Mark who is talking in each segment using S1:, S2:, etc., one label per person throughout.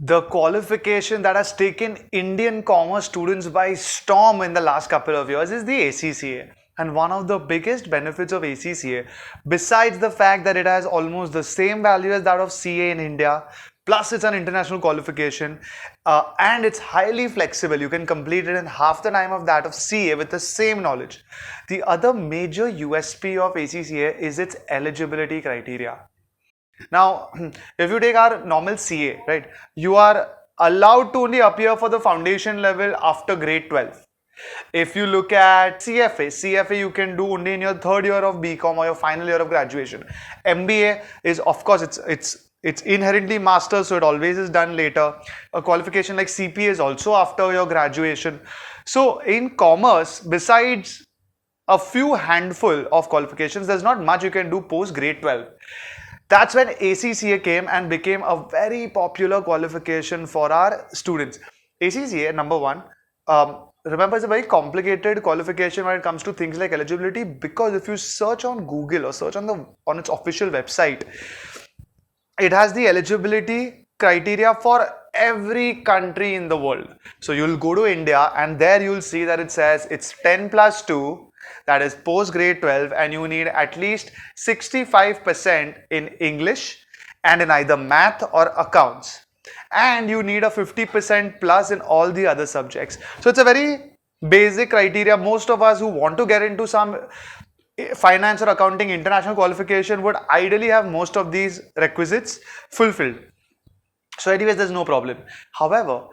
S1: the qualification that has taken Indian commerce students by storm in the last couple of years is the ACCA. And one of the biggest benefits of ACCA, besides the fact that it has almost the same value as that of CA in India, plus it's an international qualification, and it's highly flexible. You can complete it in half the time of that of CA with the same knowledge. The other major USP of ACCA is its eligibility criteria. Now, if you take our normal CA, right, you are allowed to only appear for the foundation level after grade 12. If you look at CFA you can do only in your third year of BCom or your final year of graduation. MBA is, of course, it's inherently master's, so it always is done later. A qualification like CPA is also after your graduation. So in commerce, besides a few handful of qualifications, there's not much you can do post grade 12. That's when ACCA came and became a very popular qualification for our students. ACCA, number one, remember, it's a very complicated qualification when it comes to things like eligibility, because if you search on Google or search on its official website, it has the eligibility criteria for every country in the world. So you'll go to India and there you'll see that it says it's 10 plus 2, that is post grade 12, and you need at least 65% in English and in either math or accounts. And you need a 50% plus in all the other subjects. So it's a very basic criteria. Most of us who want to get into some finance or accounting international qualification would ideally have most of these requisites fulfilled. So anyways, there's no problem. However,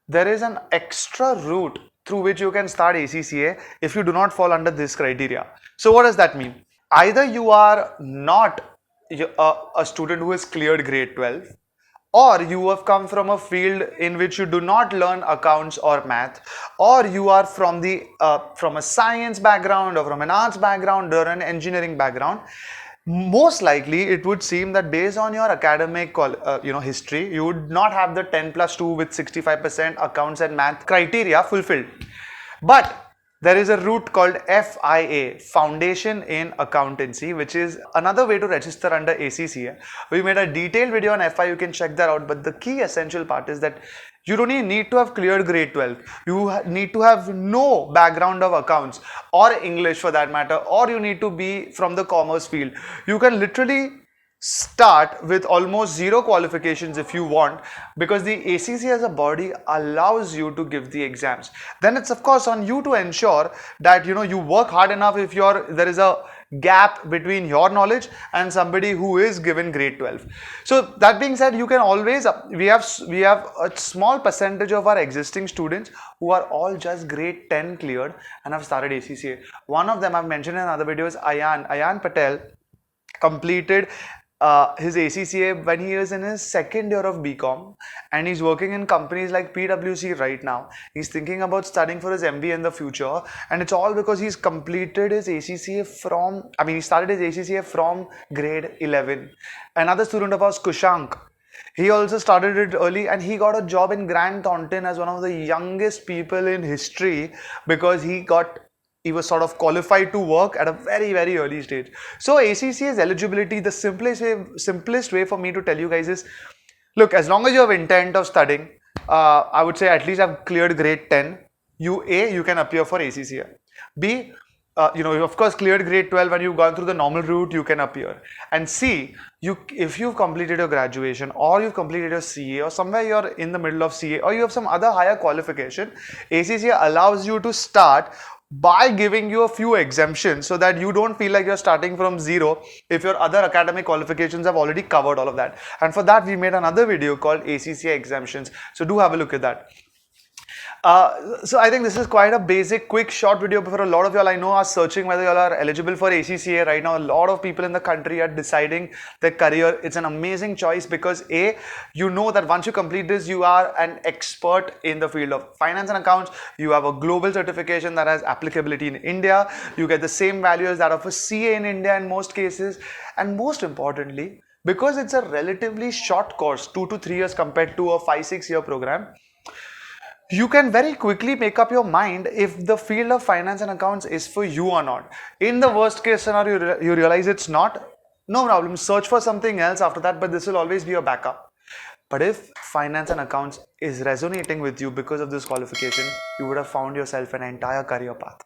S1: there is an extra route through which you can start ACCA if you do not fall under this criteria. So what does that mean? Either you are not a student who has cleared grade 12, or you have come from a field in which you do not learn accounts or math, or you are from a science background or from an arts background or an engineering background. Most likely it would seem that based on your academic history, you would not have the 10 plus 2 with 65% accounts and math criteria fulfilled. But there is a route called FIA, Foundation in Accountancy, which is another way to register under ACCA. We made a detailed video on FI, you can check that out. But the key essential part is that you don't even need to have cleared grade 12. You need to have no background of accounts or English for that matter, or you need to be from the commerce field. You can literally start with almost zero qualifications if you want, because the ACCA as a body allows you to give the exams. Then it's of course on you to ensure that you work hard enough if there is a gap between your knowledge and somebody who is given grade 12. So that being said, you can always, we have a small percentage of our existing students who are all just grade 10 cleared and have started ACCA. One of them I've mentioned in another video is Ayan Patel. Completed his ACCA when he is in his second year of BCom, and he's working in companies like PwC right now. He's thinking about studying for his MBA in the future, and it's all because he's completed his ACCA he started his ACCA from grade 11. Another student of ours, Kushank, he also started it early and he got a job in Grant Thornton as one of the youngest people in history, because he was sort of qualified to work at a very, very early stage. So ACCA's eligibility, the simplest way for me to tell you guys is, look, as long as you have intent of studying, I would say at least have cleared grade 10, you can appear for ACCA. B, you of course cleared grade 12 and you've gone through the normal route, you can appear. And C, if you've completed your graduation or you've completed your CA, or somewhere you're in the middle of CA, or you have some other higher qualification, ACCA allows you to start by giving you a few exemptions so that you don't feel like you're starting from zero if your other academic qualifications have already covered all of that. And for that, we made another video called ACCA exemptions. So do have a look at that. So I think this is quite a basic, quick, short video for a lot of y'all I know are searching whether y'all are eligible for ACCA right now. A lot of people in the country are deciding their career. It's an amazing choice because you know that once you complete this, you are an expert in the field of finance and accounts. You have a global certification that has applicability in India. You get the same value as that of a CA in India in most cases. And most importantly, because it's a relatively short course, 2 to 3 years compared to a 5-6 year program, you can very quickly make up your mind if the field of finance and accounts is for you or not. In the worst case scenario, you realize it's not, no problem, search for something else after that, but this will always be your backup. But if finance and accounts is resonating with you because of this qualification, you would have found yourself an entire career path.